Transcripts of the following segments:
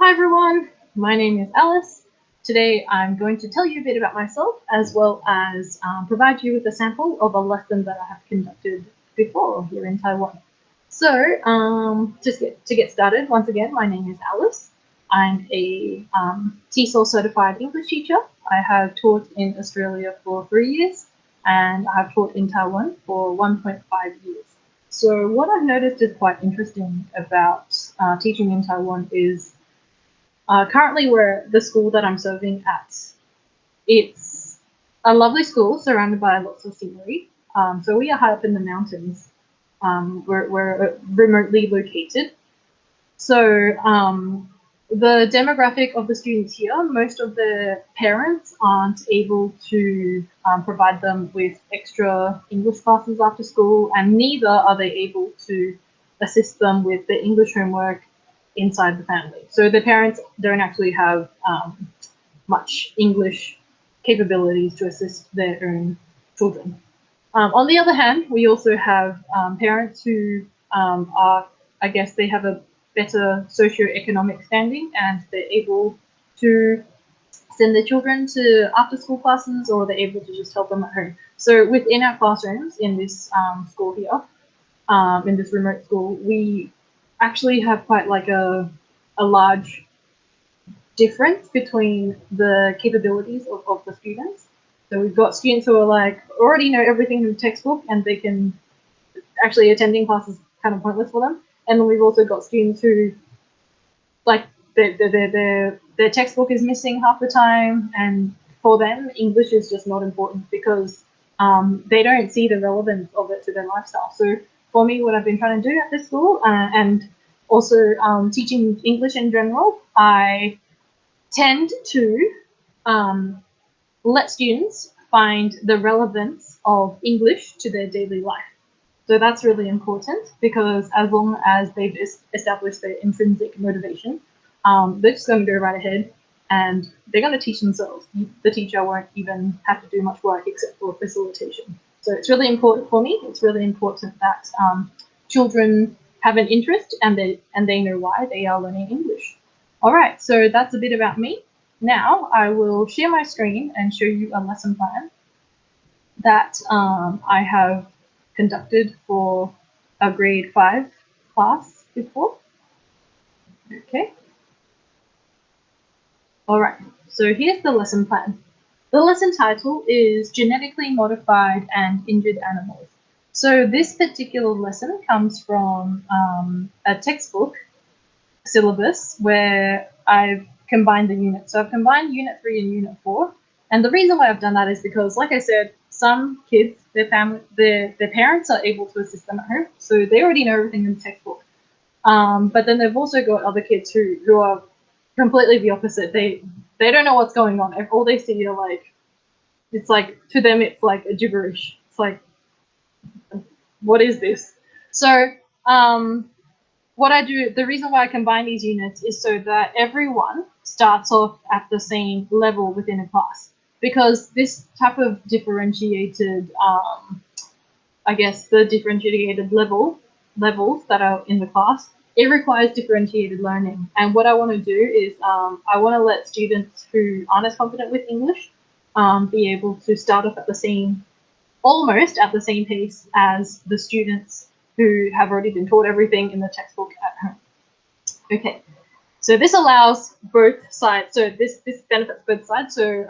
Hi everyone, my name is Alice. Today I'm going to tell you a bit about myself as well as provide you with a sample of a lesson that I have conducted before here in Taiwan. So just to get started, once again, my name is Alice. I'm a TESOL certified English teacher. I have taught in Australia for 3 years and I have taught in Taiwan for 1.5 years. So what I've noticed is quite interesting about teaching in Taiwan is currently, we're the school that I'm serving at. It's a lovely school surrounded by lots of scenery. So we are high up in the mountains. We're remotely located. So the demographic of the students here, most of the parents aren't able to provide them with extra English classes after school, and neither are they able to assist them with the English homework inside the family. So the parents don't actually have much English capabilities to assist their own children. On the other hand, we also have parents who are, I guess, they have a better socioeconomic standing and they're able to send their children to after school classes, or they're able to just help them at home. So within our classrooms in this school here, in this remote school, we actually have quite like a large difference between the capabilities of the students. So we've got students who are like already know everything in the textbook and they can actually attending class is kind of pointless for them. And then we've also got students who like their textbook is missing half the time, and for them English is just not important because they don't see the relevance of it to their lifestyle. So for me, what I've been trying to do at this school and also teaching English in general, I tend to let students find the relevance of English to their daily life. So that's really important because as long as they've established their intrinsic motivation, they're just going to go right ahead and they're going to teach themselves. The teacher won't even have to do much work except for facilitation. So it's really important for me. It's really important that children have an interest and they know why they are learning English. All right, so that's a bit about me. Now I will share my screen and show you a lesson plan that I have conducted for a grade 5 class before. Okay. All right, so here's the lesson plan. The lesson title is Genetically Modified and Injured Animals. So this particular lesson comes from a textbook syllabus where I've combined the units. So I've combined Unit 3 and Unit 4. And the reason why I've done that is because, like I said, some kids, their parents are able to assist them at home. So they already know everything in the textbook. But then they've also got other kids who are completely the opposite. They don't know what's going on. All they see are like, it's like, to them, it's like a gibberish. It's like, what is this? So what I do, the reason why I combine these units is so that everyone starts off at the same level within a class. Because this type of differentiated, I guess the differentiated levels that are in the class, it requires differentiated learning. And what I want to do is I want to let students who aren't as confident with English be able to start off at the same, almost at the same pace as the students who have already been taught everything in the textbook at home. Okay, so this allows both sides. So this benefits both sides. So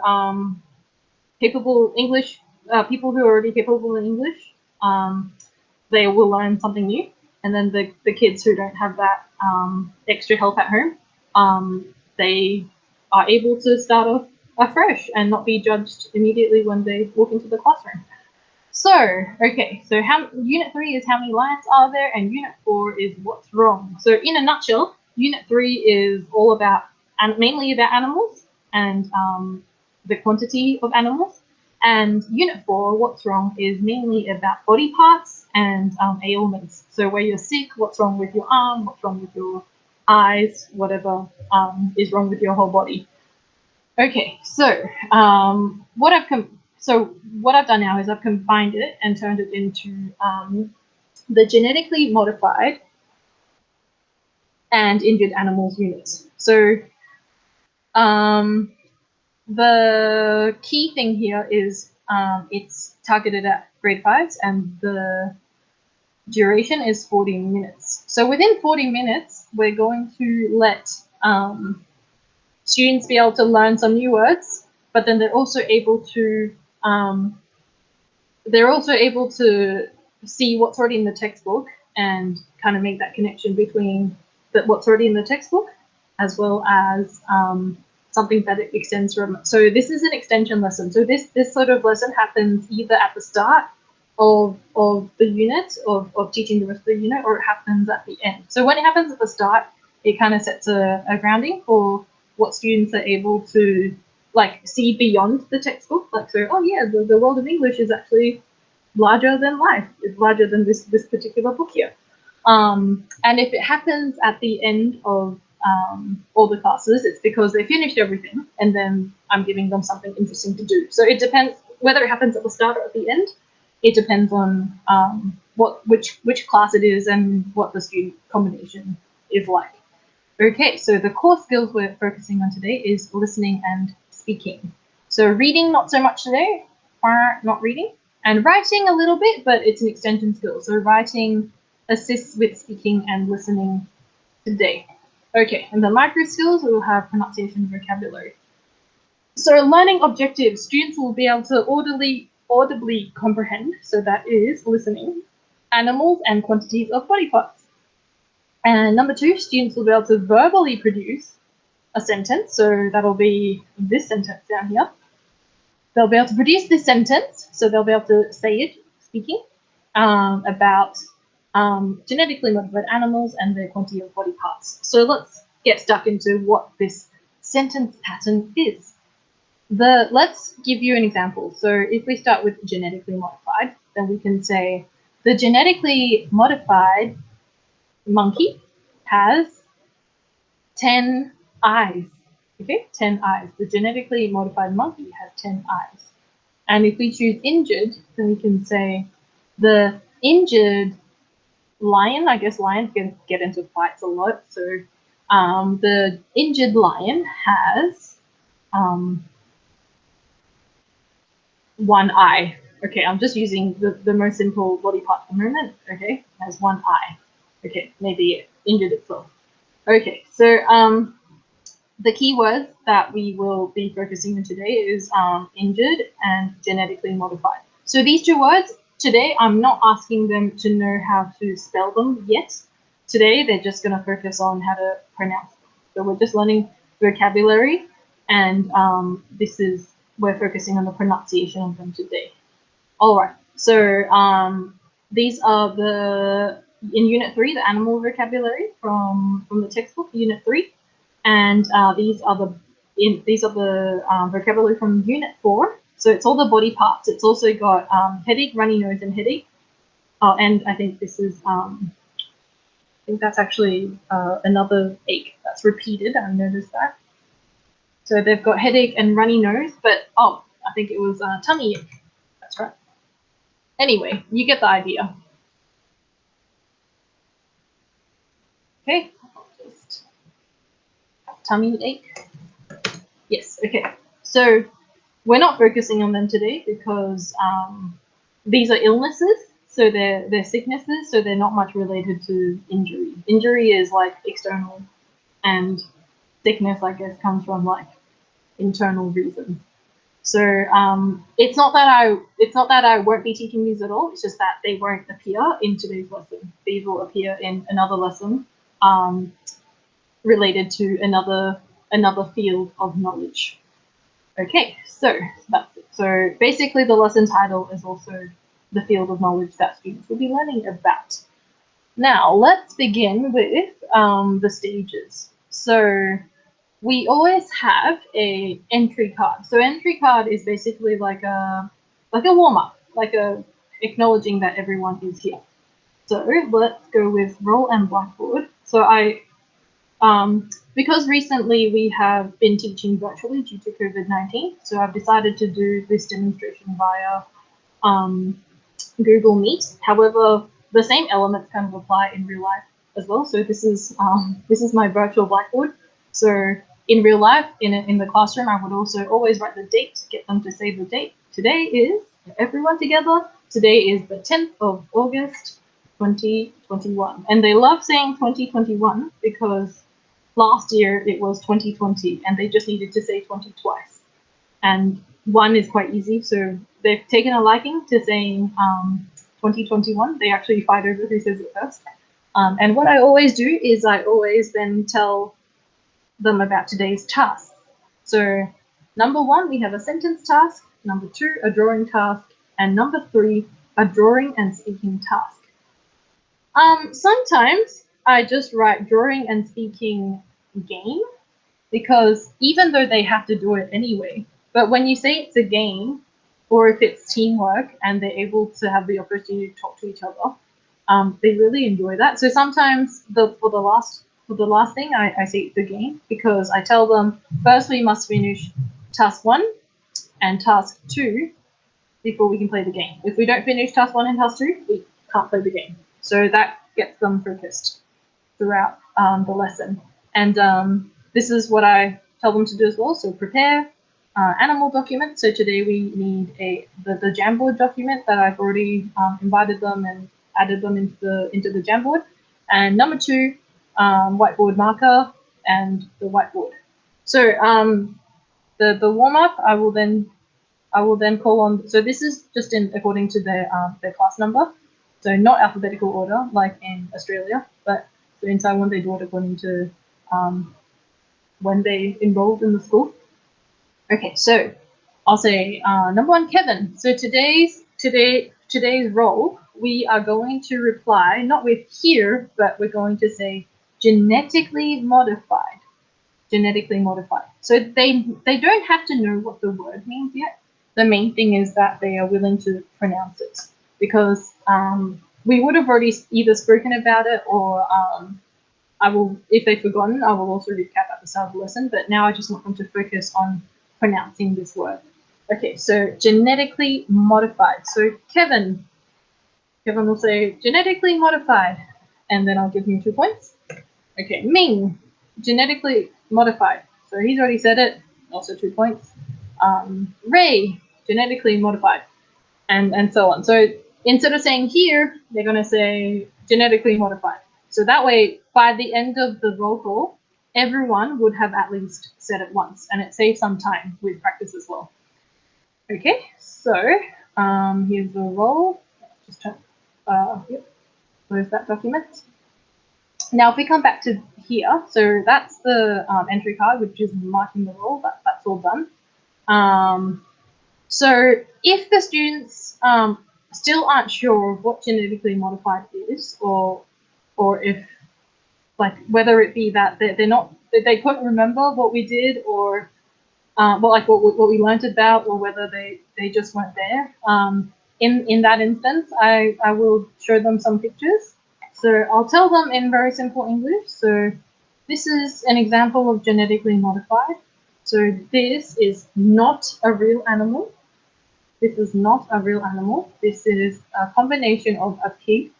capable English, people who are already capable in English, they will learn something new. And then the kids who don't have that extra help at home, they are able to start off afresh and not be judged immediately when they walk into the classroom. So, okay, so Unit 3 is how many lines are there, and Unit 4 is what's wrong. So in a nutshell, Unit 3 is all about, and mainly about animals and the quantity of animals. And Unit 4, what's wrong, is mainly about body parts and ailments. So where you're sick, what's wrong with your arm, what's wrong with your eyes, whatever is wrong with your whole body. Okay, so what I've done now is I've combined it and turned it into the genetically modified and injured animals units. So the key thing here is it's targeted at grade 5s, and the duration is 40 minutes. So within 40 minutes, we're going to let students be able to learn some new words, but then they're also able to see what's already in the textbook and kind of make that connection between what's already in the textbook as well as something that it extends from. So this is an extension lesson. So this sort of lesson happens either at the start of the unit, of teaching the rest of the unit, or it happens at the end. So when it happens at the start, it kind of sets a grounding for what students are able to like see beyond the textbook. Like, so, oh yeah, the world of English is actually larger than life. It's larger than this particular book here. And if it happens at the end of all the classes, it's because they finished everything, and then I'm giving them something interesting to do. So it depends whether it happens at the start or at the end. It depends on which class it is and what the student combination is like. Okay, so the core skills we're focusing on today is listening and speaking. So reading, not so much today, not reading, and writing a little bit, but it's an extension skill. So writing assists with speaking and listening today. Okay, and the micro skills, we will have pronunciation and vocabulary. So learning objectives, students will be able to audibly comprehend, so that is listening, animals and quantities of body parts. And number 2, students will be able to verbally produce a sentence, so that'll be this sentence down here. They'll be able to produce this sentence, so they'll be able to say it, speaking, about genetically modified animals and their quantity of body parts. So let's get stuck into what this sentence pattern is. Let's give you an example. So if we start with genetically modified, then we can say the genetically modified monkey has 10 eyes. Okay, 10 eyes. The genetically modified monkey has 10 eyes. And if we choose injured, then we can say the injured lion, I guess lions get into fights a lot. So the injured lion has 1 eye. Okay, I'm just using the most simple body part at the moment. Okay, has 1 eye. Okay, maybe it injured itself. Okay, so the keywords that we will be focusing on today is injured and genetically modified. So these 2 words, today I'm not asking them to know how to spell them yet. Today they're just going to focus on how to pronounce them. So we're just learning vocabulary, and we're focusing on the pronunciation of them today. All right, so these are in Unit 3, the animal vocabulary from the textbook, Unit 3. And these are the vocabulary from Unit 4. So it's all the body parts. It's also got headache, runny nose, and headache. Oh, and I think this is I think that's actually another ache that's repeated. I noticed that. So they've got headache and runny nose, but I think it was tummy ache. That's right. Anyway, you get the idea. Okay, just tummy ache. Yes, okay. So we're not focusing on them today because these are illnesses, so they're sicknesses, so they're not much related to injury. Injury is like external, and sickness, I guess, comes from like internal reasons. So it's not that I won't be teaching these at all. It's just that they won't appear in today's lesson. These will appear in another lesson related to another field of knowledge. Okay, so that's it. So basically the lesson title is also the field of knowledge that students will be learning about. Now let's begin with the stages. So we always have a entry card. So entry card is basically like a warm-up, like a acknowledging that everyone is here. So let's go with roll and blackboard. So because recently we have been teaching virtually due to COVID-19, so I've decided to do this demonstration via Google Meet. However, the same elements kind of apply in real life as well. So this is my virtual blackboard. So in real life, in the classroom, I would also always write the date, get them to say the date. Today is, everyone together, today is the 10th of August, 2021. And they love saying 2021 because last year it was 2020 and they just needed to say 20 twice. And one is quite easy, so they've taken a liking to saying 2021. They actually fight over who says it first. And what I always do is I always then tell them about today's tasks. So number one, we have a sentence task. Number two, a drawing task. And number three, a drawing and speaking task. Sometimes I just write drawing and speaking game because even though they have to do it anyway, but when you say it's a game or if it's teamwork and they're able to have the opportunity to talk to each other, they really enjoy that. So sometimes for the last thing, I say it's a game because I tell them first we must finish task 1 and task 2 before we can play the game. If we don't finish task 1 and task 2, we can't play the game. So that gets them focused throughout the lesson. And this is what I tell them to do as well. So prepare animal document. So today we need the Jamboard document that I've already invited them and added them into the Jamboard. And number 2, whiteboard marker and the whiteboard. So the warm up, I will then call on. So this is just according to their class number. So not alphabetical order like in Australia, but so in Taiwan they do it according to when they enrolled in the school. Okay, so I'll say number 1, Kevin. So today's role, we are going to reply not with here, but we're going to say genetically modified. Genetically modified. So they don't have to know what the word means yet. The main thing is that they are willing to pronounce it because we would have already either spoken about it or I will, if they've forgotten, I will also recap at the start of the lesson, but now I just want them to focus on pronouncing this word. Okay, so genetically modified. So Kevin will say genetically modified, and then I'll give him 2 points. Okay, Ming, genetically modified. So he's already said it, also 2 points. Ray, genetically modified, and so on. So instead of saying here, they're going to say genetically modified. So that way, by the end of the roll call, everyone would have at least said it once, and it saves some time with practice as well. Okay, so here's the roll. Just close that document. Now, if we come back to here, so that's the entry card, which is marking the roll. That's all done. So if the students still aren't sure what genetically modified is, or if like whether it be that they couldn't remember what we did, or what we learned about, or whether they just weren't there. In that instance, I will show them some pictures. So I'll tell them in very simple English. So this is an example of genetically modified. So this is not a real animal. This is not a real animal. This is a combination of a pig,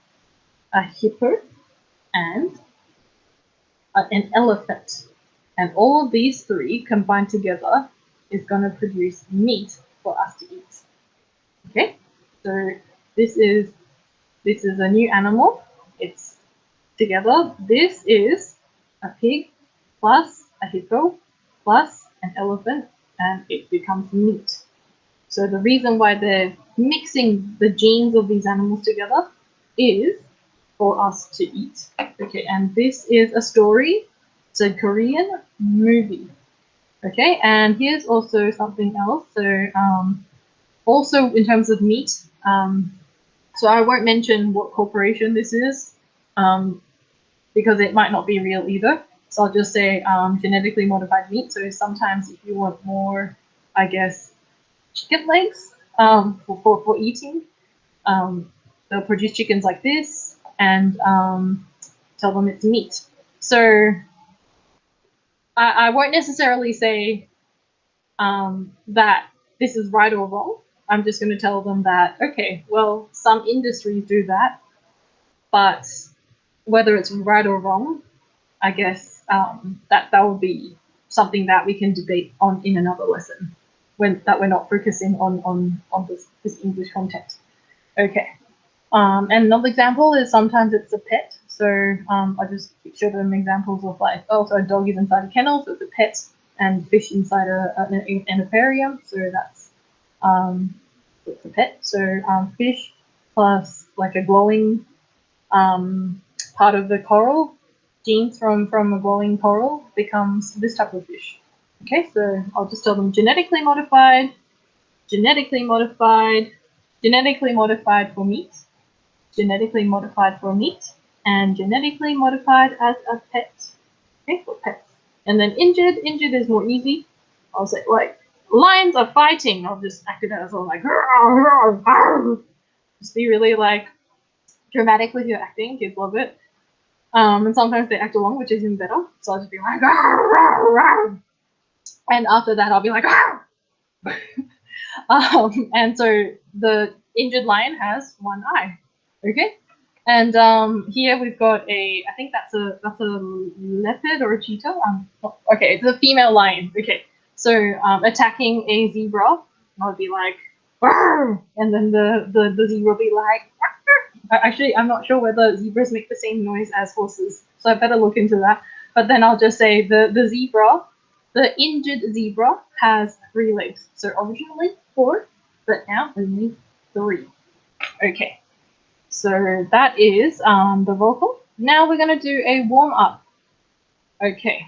a hippo, and an elephant. And all of these three combined together is going to produce meat for us to eat. Okay, so this is a new animal. It's together. This is a pig plus a hippo plus an elephant, and it becomes meat. So the reason why they're mixing the genes of these animals together is for us to eat. Okay, and this is a story. It's a Korean movie. Okay, and here's also something else. So also in terms of meat, so I won't mention what corporation this is because it might not be real either. So I'll just say genetically modified meat. So sometimes if you want more, I guess, chicken legs for eating, they'll produce chickens like this and tell them it's meat. So I won't necessarily say that this is right or wrong. I'm just going to tell them that, okay, well, some industries do that, but whether it's right or wrong, I guess that would be something that we can debate on in another lesson when that we're not focusing on this English content. Okay. And another example is sometimes it's a pet. So I just show them examples of like, oh, so a dog is inside a kennel, so it's a pet, and fish inside an aquarium, so that's it's a pet. So fish plus like a glowing part of the coral, genes from a glowing coral becomes this type of fish. Okay, so I'll just tell them genetically modified, genetically modified, genetically modified for meat, genetically modified for meat, and genetically modified as a pet. Okay, for pets. And then injured is more easy. I'll say like lions are fighting. I'll just act it out as all like just be really like dramatic with your acting. Kids love it. And sometimes they act along, which is even better. So I'll just be like, and after that I'll be like, and so the injured lion has one eye. Okay. And here we've got I think that's a leopard or a cheetah. Okay, it's a female lion. Okay, so attacking a zebra, I'll be like, and then the zebra will be like, actually, I'm not sure whether zebras make the same noise as horses, so I better look into that. But then I'll just say the zebra, the injured zebra has 3 legs. So originally 4, but now only 3. Okay. So that is the vocal. Now we're going to do a warm-up. Okay.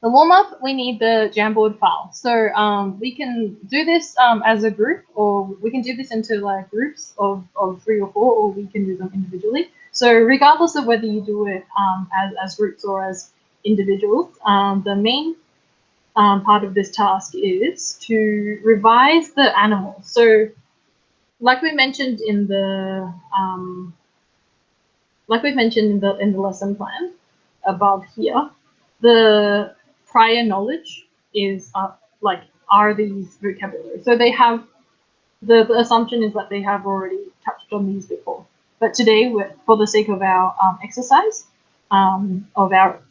The warm-up, we need the Jamboard file. So we can do this as a group, or we can do this into like groups of 3 or 4, or we can do them individually. So regardless of whether you do it as groups or as individuals, the main part of this task is to revise the animals. So like we mentioned in the lesson plan above here, the prior knowledge is are these vocabulary. So they have the assumption is that they have already touched on these before. But today, for the sake of our exercise, of our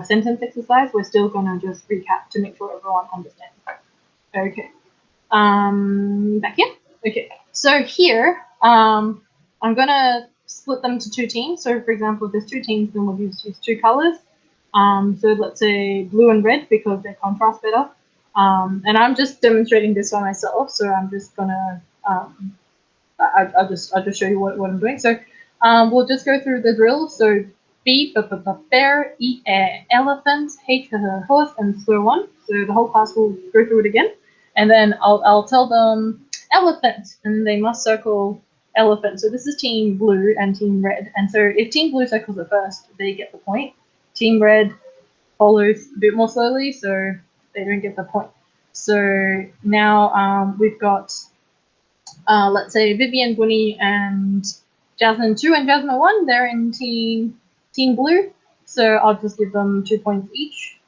sentence exercise, we're still going to just recap to make sure everyone understands. Okay. Back here. Okay. So here, I'm gonna split them to 2 teams. So for example, if there's 2 teams, then we'll use 2 colors. So let's say blue and red because they contrast better. And I'm just demonstrating this by myself, so I'm just gonna I'll just show you what I'm doing. So we'll just go through the drill. So B, bear, E, elephant, H, horse, and so on. So the whole class will go through it again, and then I'll tell them elephant, and they must circle elephant. So this is team blue and team red, and so if team blue circles it first, they get the point. Team red follows a bit more slowly, so they don't get the point. So now we've got let's say Vivian, Bunny, and Jasmine 2 and Jasmine 1, they're in team blue. So I'll just give them 2 points each.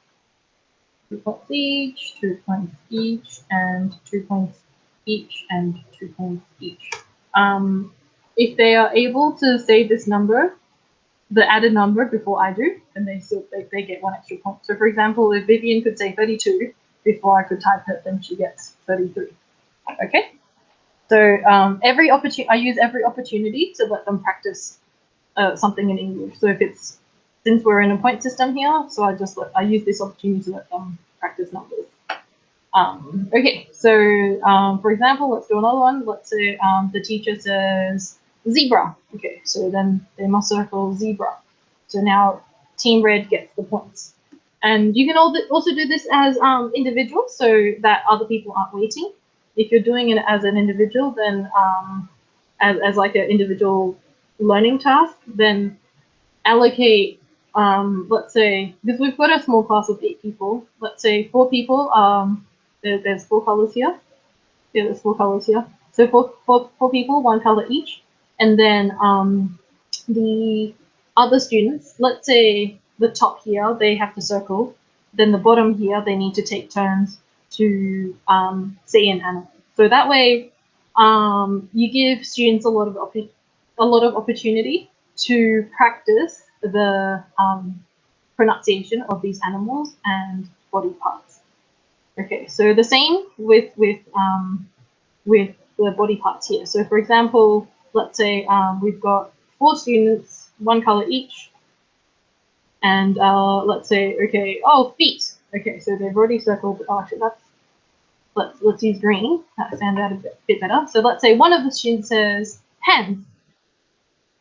2 points each, 2 points each, and 2 points each, and 2 points each. If they are able to say this number, the added number before I do, then they get 1 extra point. So for example, if Vivian could say 32 before I could type it, then she gets 33. Okay? So I use every opportunity to let them practice something in English. So since we're in a point system here, so I use this opportunity to let them practice numbers. Okay, so for example, let's do another one. Let's say the teacher says zebra. Okay, so then they must circle zebra. So now team red gets the points. And you can also do this as individuals so that other people aren't waiting. If you're doing it as an individual, then as like an individual learning task, then allocate, let's say, because we've got a small class of 8 people, let's say 4 people, there's 4 colors here. Yeah, there's 4 colors here. So four people, 1 color each. And then the other students, let's say the top here, they have to circle. Then the bottom here, they need to take turns to say an animal. So that way, you give students a lot of opportunity to practice the pronunciation of these animals and body parts. Okay, so the same with the body parts here. So for example, let's say we've got 4 students, 1 color each, and let's say, okay, oh, feet. Okay, so they've already circled. Oh, actually, let's use green. That stands out a bit better. So let's say one of the students says hands.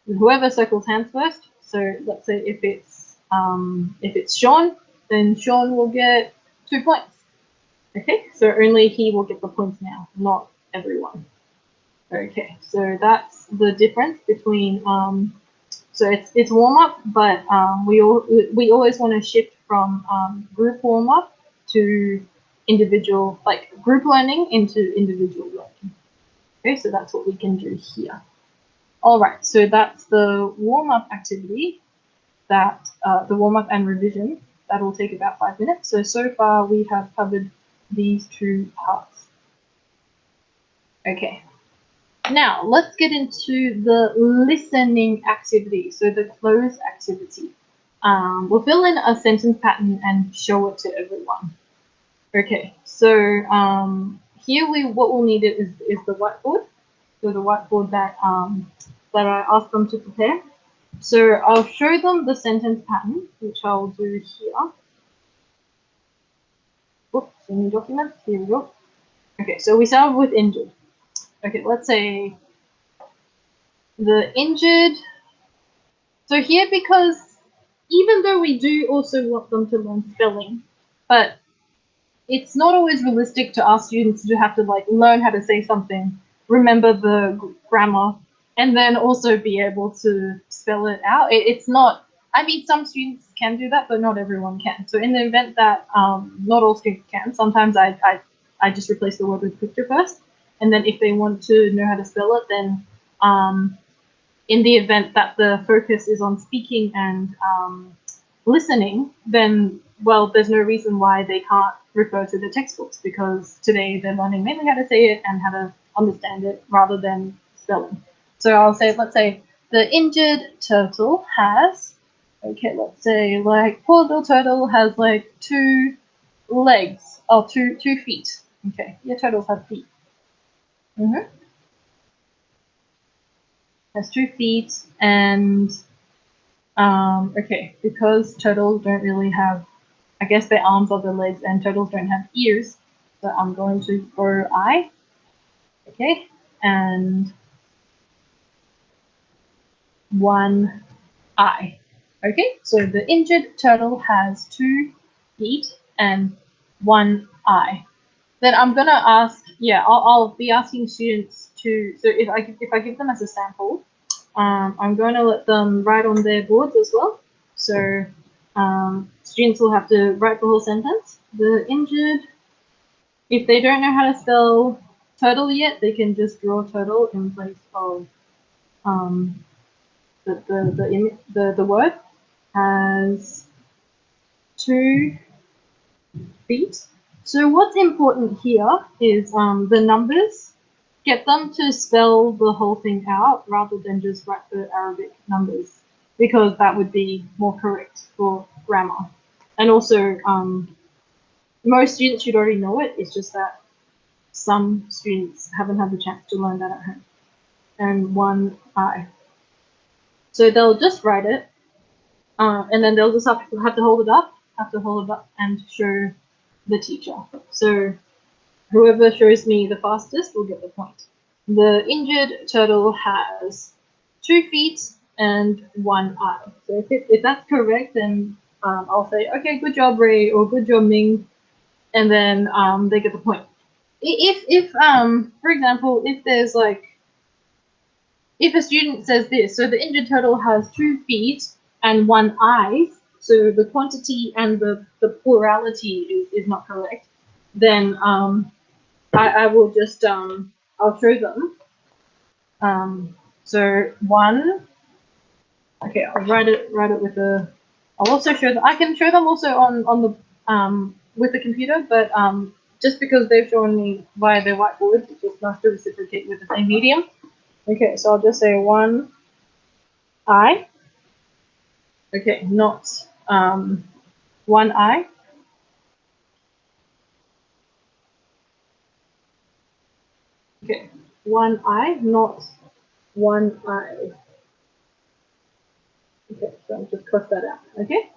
Whoever circles hands first. So let's say if it's Sean, then Sean will get 2 points. Okay, so only he will get the points now, not everyone. Okay, so that's the difference between so it's warm up, but we always want to shift from group warm up to individual, like group learning into individual learning. Okay, so that's what we can do here. All right, so that's the warm up activity, that the warm up and revision. That will take about 5 minutes. So far we have covered these 2 parts. Okay. Now, let's get into the listening activity, so the close activity. We'll fill in a sentence pattern and show it to everyone. Okay, so here what we'll need is the whiteboard. So the whiteboard that I asked them to prepare. So I'll show them the sentence pattern, which I'll do here. Oops, new documents, here we go. Okay, so we start with injured. Okay, let's say the injured. So here, because even though we do also want them to learn spelling, but it's not always realistic to ask students to have to like learn how to say something, remember the grammar, and then also be able to spell it out. It's not, I mean, some students can do that, but not everyone can. So in the event that not all students can, sometimes I just replace the word with picture first, and then if they want to know how to spell it, then in the event that the focus is on speaking and listening, then, well, there's no reason why they can't refer to the textbooks, because today they're learning mainly how to say it and how to understand it rather than spelling. So I'll say, let's say, the injured turtle has, okay, let's say, like, poor little turtle has, like, 2 legs, or 2 feet. Okay, yeah, turtles have feet. Has 2 feet, and okay, because turtles don't really have, I guess their arms are their legs, and turtles don't have ears, so I'm going to go I. Okay, and 1 eye. Okay, so the injured turtle has 2 feet and 1 eye. Then I'm gonna ask, yeah, I'll be asking students to, so if I give them as a sample, I'm going to let them write on their boards as well. So students will have to write the whole sentence. The injured, if they don't know how to spell turtle yet, they can just draw turtle in place of the word. Has 2 feet. So what's important here is the numbers. Get them to spell the whole thing out rather than just write the Arabic numbers, because that would be more correct for grammar. And also, most students should already know it. It's just that some students haven't had the chance to learn that at home. And 1 eye. So they'll just write it, and then they'll just have to hold it up, and show the teacher. So whoever shows me the fastest will get the point. The injured turtle has 2 feet and 1 eye. So if that's correct, then I'll say, okay, good job, Ray, or good job, Ming, and then they get the point. If for example, if there's like, if a student says this, so the injured turtle has 2 feet and 1 eye, so the quantity and the plurality is not correct, then I will just I'll show them. So 1. Okay, I'll write it with the. I'll also show them. I can show them also on the with the computer, but just because they've shown me via their whiteboard, it's just nice to reciprocate with the same medium. Okay, so I'll just say 1 eye. Okay, not one eye. Okay, one eye, not one eye. Okay, so I'll just cross that out. Okay,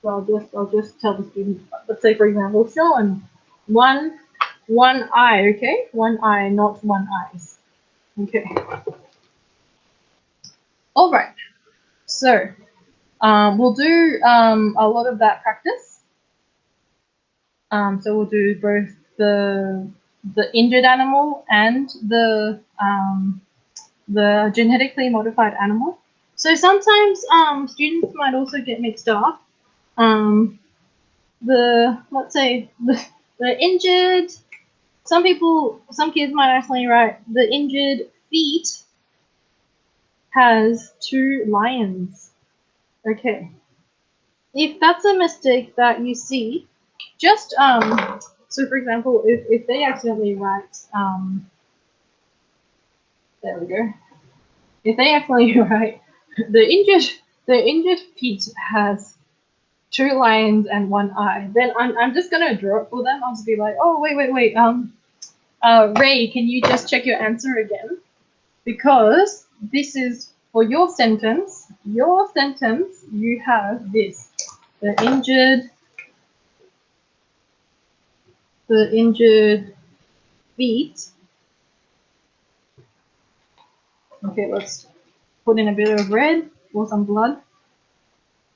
so I'll just tell the student. Let's say, for example, still and one eye. Okay, one eye, not one eyes. Okay. All right. So we'll do a lot of that practice. So we'll do both the injured animal and the genetically modified animal. So sometimes students might also get mixed up. Let's say the injured. Some kids might actually write the injured feet has 2 lions. Okay. If that's a mistake that you see, just so for example, if they accidentally write there we go. If they accidentally write the injured feet has 2 lions and 1 eye, then I'm just gonna draw it for them. I'll just be like, oh wait, Ray, can you just check your answer again? Because this is for your sentence. Your sentence, you have this: the injured feet. Okay, let's put in a bit of red or some blood.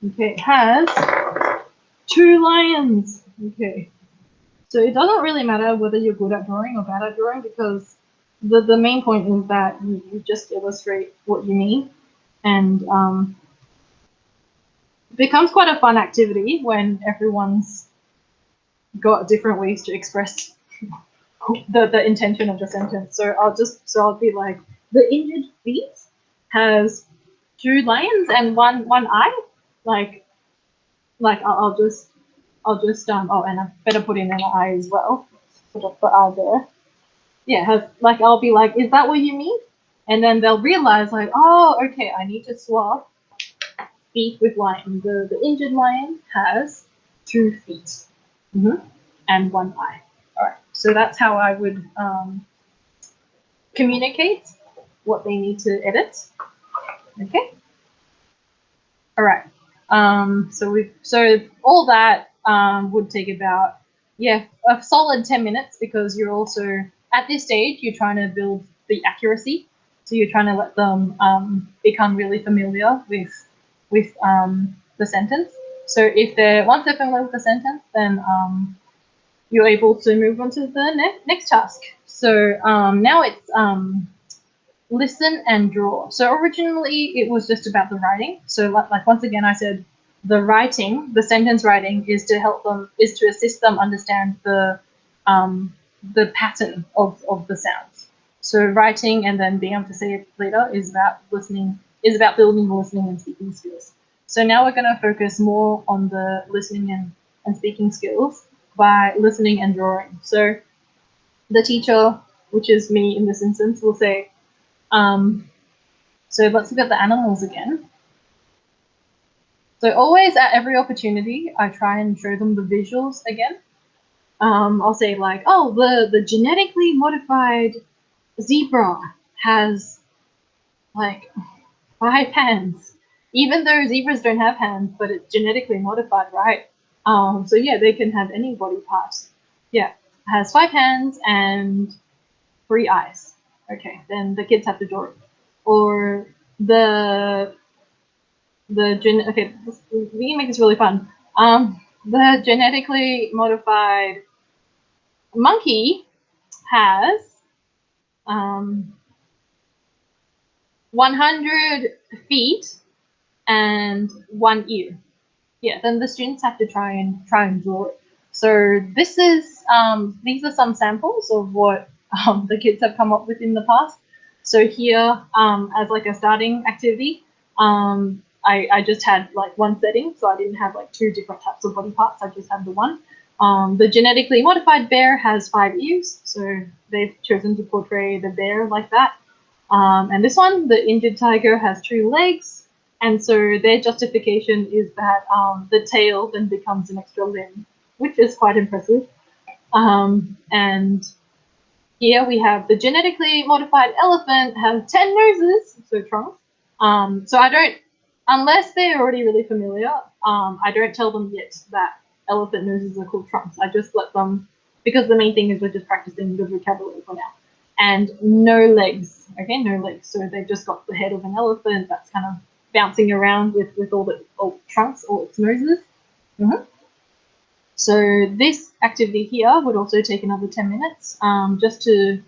Okay, has 2 lions. Okay, so it doesn't really matter whether you're good at drawing or bad at drawing, because the main point is that you just illustrate what you mean, and it becomes quite a fun activity when everyone's got different ways to express the intention of the sentence. So I'll be like, the injured feet has 2 lions and one eye. Like I'll just oh, and I better put in an eye as well. Put up the eye there. Yeah, I'll be like, is that what you mean? And then they'll realize like, oh, okay, I need to swap feet with lion. The injured lion has 2 feet and 1 eye. All right, so that's how I would communicate what they need to edit. Okay. All right. So all that would take about a solid 10 minutes, because you're also at this stage you're trying to build the accuracy. So you're trying to let them become really familiar with the sentence. So once they're familiar with the sentence, then you're able to move on to the next task. So now it's listen and draw. So originally it was just about the writing. So like once again, I said the sentence writing is to assist them understand the pattern of the sounds. So writing and then being able to say it later is about building the listening and speaking skills. So now we're going to focus more on the listening and speaking skills by listening and drawing. So the teacher, which is me in this instance, will say, so let's look at the animals again. So always at every opportunity, I try and show them the visuals again. I'll say like, oh, the genetically modified zebra has like 5 hands, even though zebras don't have hands, but it's genetically modified, right? So yeah, they can have any body parts. Yeah, has 5 hands and 3 eyes. Okay, then the kids have to draw it. Or okay, we can make this really fun. The genetically modified monkey has 100 feet and 1 ear. Yeah, then the students have to try and draw it. So these are some samples of what the kids have come up with in the past. So here, as like a starting activity, I just had like one setting, so I didn't have like 2 different types of body parts. I just had the one. The genetically modified bear has 5 ears, so they've chosen to portray the bear like that. And this one, the injured tiger, has 2 legs And so their justification is that the tail then becomes an extra limb, which is quite impressive. And here we have the genetically modified elephant has 10 noses, so trunks. So I don't, unless they're already really familiar, I don't tell them yet that elephant noses are called trunks. I just let them, because the main thing is we're just practicing good vocabulary for now. And no legs, okay, no legs. So they've just got the head of an elephant that's kind of bouncing around with all the trunks, all its noses. Mm-hmm. So this activity here would also take another 10 minutes just to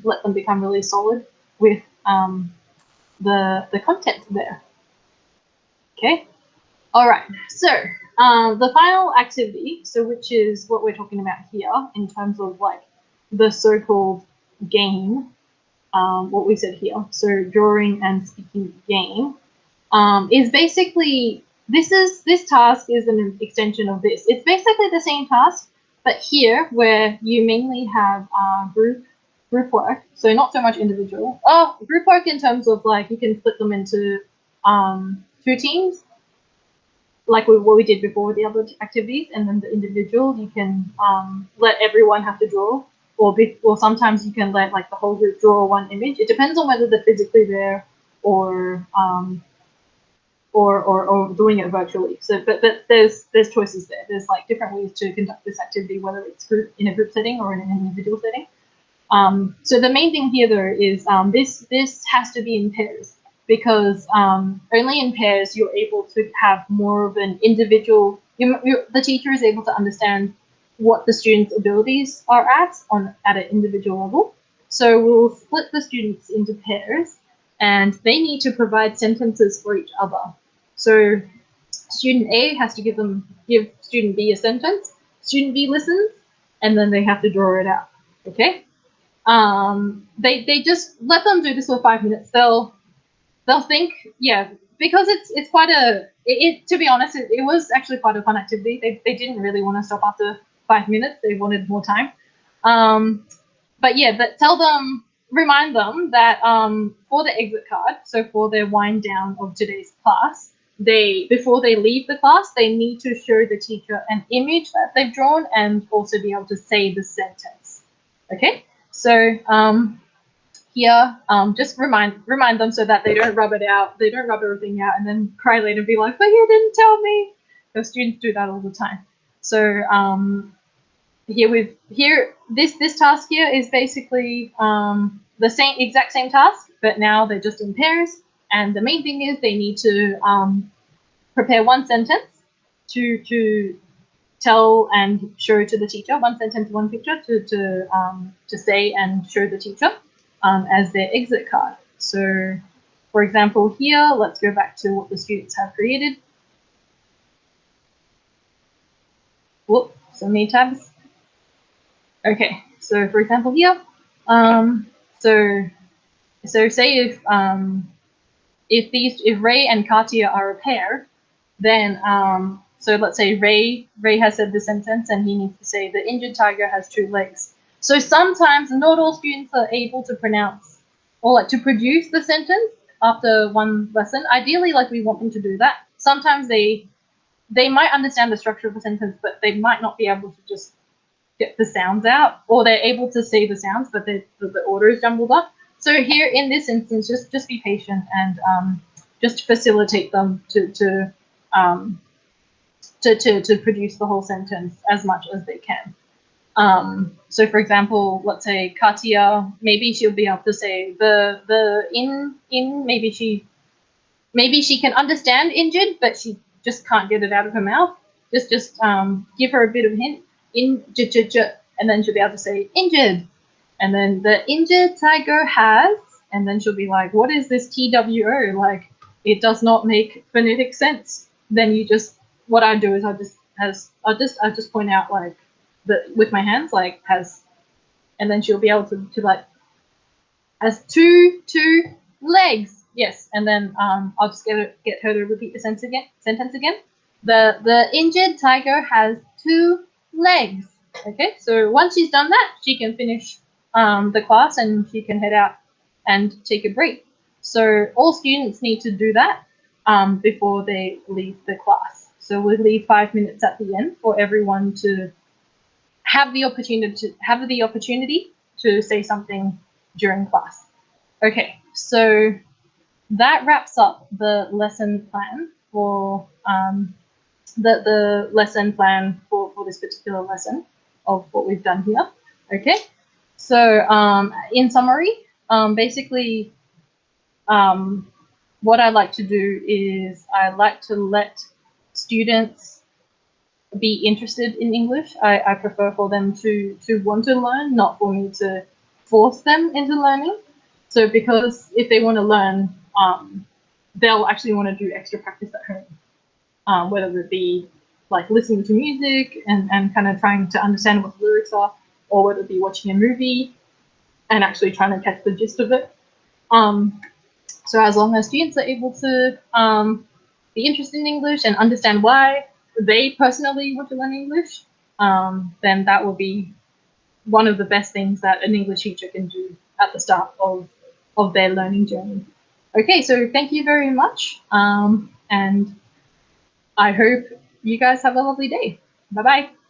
let them become really solid with the content there. Okay. All right. So the final activity, so which is what we're talking about here in terms of like the so-called game, what we said here. So drawing and speaking game is basically this task is an extension of this. It's basically the same task, but here where you mainly have group work, so not so much individual. Oh, group work in terms of like you can split them into two teams, like what we did before with the other activities, and then the individual you can let everyone have to draw, or sometimes you can let like the whole group draw one image. It depends on whether they're physically there or doing it virtually. So, but there's choices there. There's like different ways to conduct this activity, whether it's in a group setting or in an individual setting. So the main thing here though is this has to be in pairs, because only in pairs you're able to have more of an individual. The teacher is able to understand what the students' abilities are at an individual level. So we'll split the students into pairs, and they need to provide sentences for each other. So student A has to give student B a sentence. Student B listens, and then they have to draw it out. Okay. They just let them do this for 5 minutes. They'll think, yeah, because it's quite to be honest, it was actually quite a fun activity. They didn't really want to stop after 5 minutes. They wanted more time. But yeah, remind them that for the exit card, so for their wind down of today's class, before they leave the class, they need to show the teacher an image that they've drawn and also be able to say the sentence. Okay, so here, just remind them so that they don't rub it out, they don't rub everything out and then cry later and be like, but you didn't tell me. Because students do that all the time. So this task here is basically the exact same task, but now they're just in pairs. And the main thing is they need to prepare one sentence to tell and show to the teacher, one sentence, one picture to say and show the teacher as their exit card. So, for example, here, let's go back to what the students have created. Whoop, so many tabs. Okay, so for example here, so say if Ray and Katia are a pair, then so let's say Ray has said the sentence and he needs to say the injured tiger has 2 legs. So sometimes not all students are able to pronounce or like to produce the sentence after one lesson. Ideally, like we want them to do that. Sometimes they might understand the structure of the sentence, but they might not be able to just get the sounds out, or they're able to see the sounds, but the order is jumbled up. So here in this instance, just be patient and just facilitate them to produce the whole sentence as much as they can. So for example, let's say Katia, maybe she'll be able to say the in maybe she can understand injured, but she just can't get it out of her mouth. Just give her a bit of hint, and then she'll be able to say injured. And then the injured tiger has, and then she'll be like, what is this TWO? Like, it does not make phonetic sense. Then what I do is I just point out like with my hands, like has, and then she'll be able to like, has two legs. Yes, and then I'll just get her to repeat the sentence again. The injured tiger has 2 legs. Okay, so once she's done that, she can finish the class and she can head out and take a break. So all students need to do that. before they leave the class. So we leave 5 minutes at the end for everyone to have the opportunity to say something during class. Okay, so that wraps up the lesson plan for the lesson plan for this particular lesson of what we've done here. Okay, so in summary, basically, what I like to do is I like to let students be interested in English. I prefer for them to want to learn, not for me to force them into learning. So because if they want to learn, they'll actually want to do extra practice at home, whether it be like listening to music and kind of trying to understand what the lyrics are, or whether it be watching a movie and actually trying to catch the gist of it. So as long as students are able to be interested in English and understand why they personally want to learn English, then that will be one of the best things that an English teacher can do at the start of their learning journey. Okay, so thank you very much, and I hope you guys have a lovely day. Bye bye.